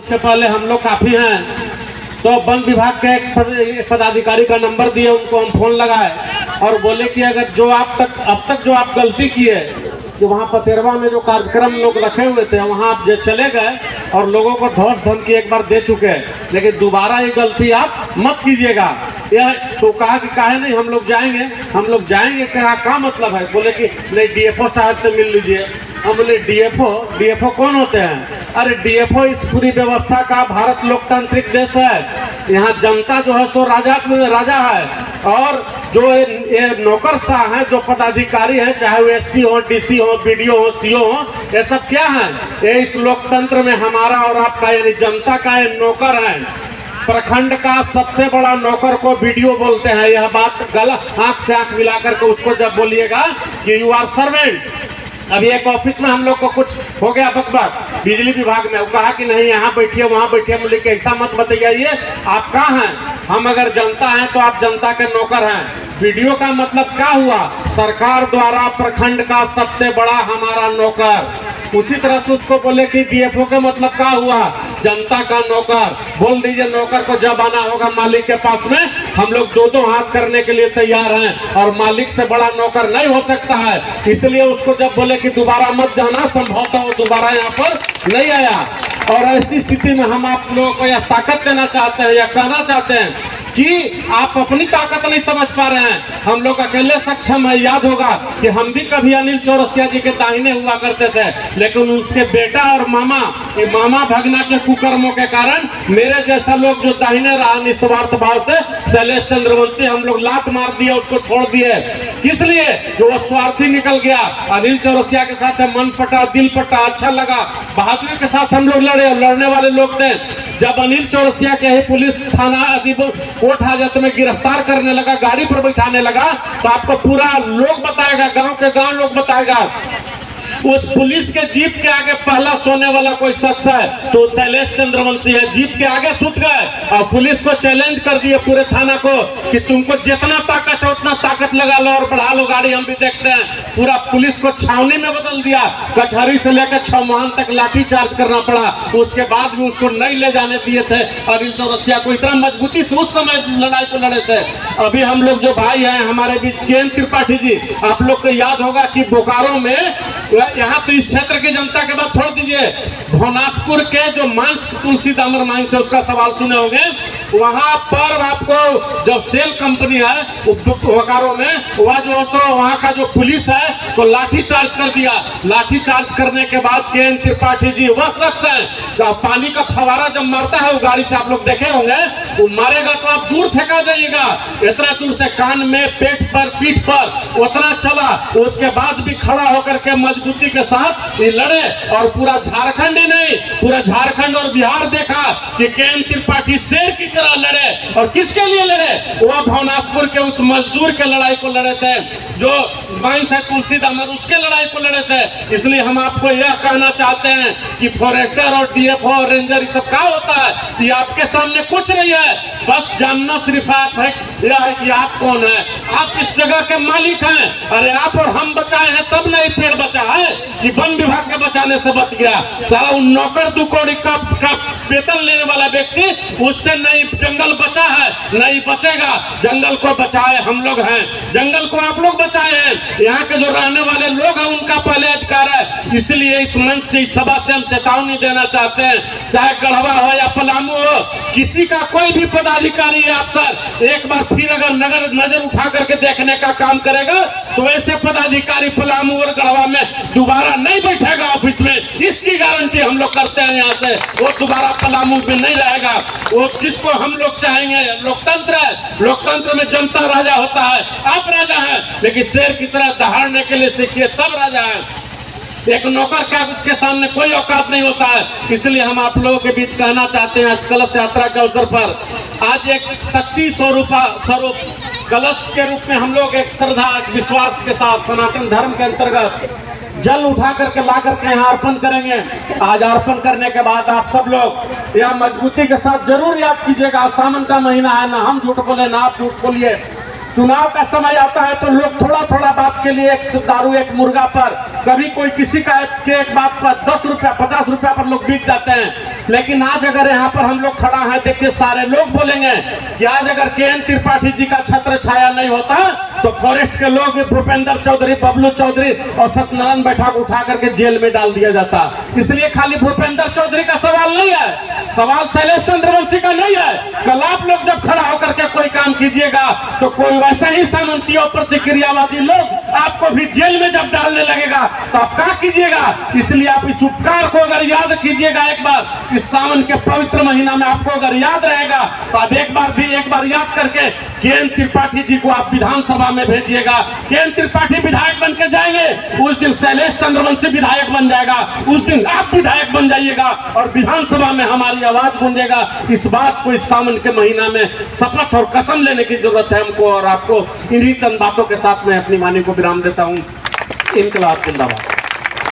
से पहले हम लोग काफी हैं, तो वन विभाग के एक पदाधिकारी का नंबर दिए, उनको हम फोन लगाए और बोले कि अगर जो अब तक जो आप गलती किए, जो वहाँ पतेरवा में जो कार्यक्रम लोग रखे हुए थे वहाँ आप चले गए और लोगों को धौस धमकी एक बार दे चुके हैं, लेकिन दोबारा ये गलती आप मत कीजिएगा। यह तो कहा कि काहे नहीं, हम लोग जाएंगे क्या मतलब है? बोले कि नहीं, डीएफओ साहब से मिल लीजिए। हम बोले डीएफओ कौन होते हैं? अरे डीएफओ इस पूरी व्यवस्था का, भारत लोकतांत्रिक देश है, यहाँ जनता जो है सो राजा है, और जो ये नौकरशाह हैं, जो पदाधिकारी हैं, चाहे वो एसपी हो, डीसी हो, बीडीओ हो, सीओ हो, ये सब क्या है? ये इस लोकतंत्र में हमारा और आपका यानी जनता का ये नौकर है। प्रखंड का सबसे बड़ा नौकर को बीडीओ बोलते हैं। यह बात गलत, आंख से आंख मिलाकर के उसको जब बोलिएगा कि यू आर सर्वेंट। अभी एक ऑफिस में हम लोग को कुछ हो गया बकबक बिजली विभाग में, वो कहा कि नहीं यहाँ बैठिए वहाँ बैठिए। बोले कि ऐसा मत बताइए, आप कहाँ हैं? हम अगर जनता हैं तो आप जनता के नौकर हैं। वीडियो का मतलब क्या हुआ? सरकार द्वारा प्रखंड का सबसे बड़ा हमारा नौकर। उसी तरह से उसको बोले कि डीएफओ का मतलब क्या हुआ? जनता का नौकर। बोल दीजिए नौकर को जब आना होगा मालिक के पास में, हम लोग दो हाथ करने के लिए तैयार हैं, और मालिक से बड़ा नौकर नहीं हो सकता है। इसलिए उसको जब बोले कि दोबारा मत जाना, संभवतः वो दोबारा यहाँ पर नहीं आया। और ऐसी स्थिति में हम आप लोगों को यह ताकत देना चाहते हैं, या कहना चाहते हैं कि आप अपनी ताकत नहीं समझ पा रहे हैं, हम लोग अकेले सक्षम है। याद होगा कि हम भी कभी अनिल चौरसिया जी के दाहिने हुआ करते थे, लेकिन उसके बेटा और मामा भगना के कुकर्मों के कारण मेरे जैसा लोग जो दाहिने रहा निस्वार्थ भाव से, शैलेश चंद्रवंशी, हम लोग लात मार दिए, उसको छोड़ दिए। किस लिए? जो वो स्वार्थी निकल गया। अनिल चौरसिया के साथ मन पटा, दिल पटा, अच्छा लगा। बहादुरी के साथ हम लोग लड़ने वाले लोग थे। जब अनिल चौरसिया के ही पुलिस थाना कोर्ट हाजत में गिरफ्तार करने लगा, गाड़ी पर बैठाने लगा, तो आपको पूरा लोग बताएगा, गांव के गांव लोग बताएगा। उस पुलिस के जीप के आगे पहला सोने वाला कोई शख्स है तो शैलेश चंद्रवंशी है। जीप के आगे सुत गए और पुलिस को चैलेंज कर दिए पूरे थाना को कि तुमको जितना ताकत है उतना ताकत लगा लो और बढ़ा लो गाड़ी, हम भी देखते हैं। पूरा पुलिस को छावनी में बदल दिया। कचहरी से लेकर 6 महान तक लाठी चार्ज करना पड़ा। उसके बाद भी उसको नहीं ले जाने दिए थे अनिल चौरसिया को। इतना मजबूती से उस समय लड़ाई को लड़े थे। अभी हम लोग जो भाई हैं हमारे बीच, के त्रिपाठी जी, आप लोग को याद होगा कि बोकारो में, यहाँ तो इस क्षेत्र की जनता के बाद छोड़ दीजिए, भवनाथपुर के जो मांस तुलसी दामर मांस है उसका सवाल सुने होंगे। वहां पर आपको जब सेल कंपनी है बोकारो में, वह जो सो वहां का जो पुलिस है सो लाठी चार्ज कर दिया। लाठी चार्ज करने के बाद के त्रिपाठी जी वह शख्स है जो पानी का फवारा जब मारता है वो गाड़ी से, आप लोग देखे होंगे, वो मारेगा तो आप दूर फेंका जाइएगा। इतना दूर से कान में, पेट पर, पीठ पर उतना चला। उसके बाद भी खड़ा होकर के मजबूती के साथ ये लड़े, और पूरा झारखंड ही नहीं, पूरा झारखंड और बिहार देखा कि के त्रिपाठी शेर की तरह लड़े। और किसके लिए लड़े? वह भवनाथपुर के उस मजदूर के लड़ाई को लड़े थे, जो मांस है तुलसी दामर, उसके लड़ाई को लड़े थे। इसलिए हम आपको यह कहना चाहते हैं कि फॉरेस्टर और डीएफओ और रेंजर ये सब क्या होता है? ये आपके सामने कुछ नहीं है, बस जानना सिर्फ आप है, यह है कि आप कौन है। आप इस जगह के मालिक हैं। अरे आप और हम बचाए हैं तब नहीं पेड़ बचा है कि वन विभाग के बचाने से बच गया। सारा उन नौकर 2 करोड़ का वेतन लेने वाला व्यक्ति, उससे नहीं जंगल बचा है, नहीं बचेगा। जंगल को बचाए हम लोग हैं, जंगल को आप लोग बचाए हैं। यहाँ के जो रहने वाले लोग हैं उनका पहले अधिकार है। इसलिए इस मंच से, इस सभा से हम चेतावनी देना चाहते हैं, चाहे गढ़वा हो या पलामू हो, किसी का कोई भी पदाधिकारी या अफसर एक बार फिर अगर नजर उठा करके देखने का काम करेगा तो ऐसे पदाधिकारी पलामू और गढ़वा में दोबारा नहीं बैठेगा ऑफिस में। इसकी गारंटी हम लोग करते हैं। यहाँ से वो दोबारा पलामू में नहीं रहेगा। वो जिसको हम लोग चाहेंगे, लोकतंत्र है, लोकतंत्र में जनता राजा होता है। आप राजा हैं, लेकिन शेर की तरह दहाड़ने के लिए सीखिए, तब राजा है। एक नौकर का उसके सामने कोई औकात नहीं होता है। इसलिए हम आप लोगों के बीच कहना चाहते हैं, आज कलश यात्रा के अवसर पर आज एक शक्ति स्वरूप कलश के रूप में हम लोग एक श्रद्धा, एक विश्वास के साथ सनातन धर्म के अंतर्गत जल उठा करके ला करके यहाँ अर्पण करेंगे। आज अर्पण करने के बाद आप सब लोग यह मजबूती के साथ जरूर याद कीजिएगा, सावन का महीना है, ना हम झूठ बोले ना आप झूठ बोलिए। चुनाव का समय आता है तो लोग थोड़ा थोड़ा बात के लिए, एक दारू एक मुर्गा पर, कभी कोई किसी का एक बात पर 10 रुपया 50 रुपया पर लोग बीत जाते हैं। लेकिन आज अगर यहाँ पर हम लोग खड़ा है, देखिए सारे लोग बोलेंगे कि आज अगर के.एन. त्रिपाठी जी का छत्र छाया नहीं होता तो फॉरेस्ट के लोग भूपेंद्र चौधरी, बबलू चौधरी और सत्यनारायण बैठक उठा करके जेल में डाल दिया जाता। इसलिए खाली भूपेंद्र चौधरी का सवाल नहीं है, सवाल शैलेश चंद्रवंशी का नहीं है। कल आप लोग जब खड़ा होकर के कोई काम कीजिएगा तो कोई वैसे ही सामंती और प्रतिक्रियावादी लोग आपको भी जेल में जब डालने लगेगा तो आप क्या कीजिएगा। इसलिए आप इस उपकार को अगर याद कीजिएगा, एक बार इस सावन के पवित्र महीना में आपको अगर याद रहेगा तो आप एक बार याद करके के.एन. त्रिपाठी जी को आप विधानसभा में भेजिएगा। के.एन. त्रिपाठी विधायक बन के जाएंगे, उस दिन शैलेश चंद्रवंशी विधायक बन जाएगा, उस दिन आप विधायक बन जाइएगा और विधानसभा में हमारी आवाज गूंजेगा। इस बात को इस सावन के महीना में शपथ और कसम लेने की जरूरत है हमको और आपको। इन्हीं चंद बातों के साथ मैं अपनी वाणी को विराम देता हूँ। इनकलाब जिंदाबाद।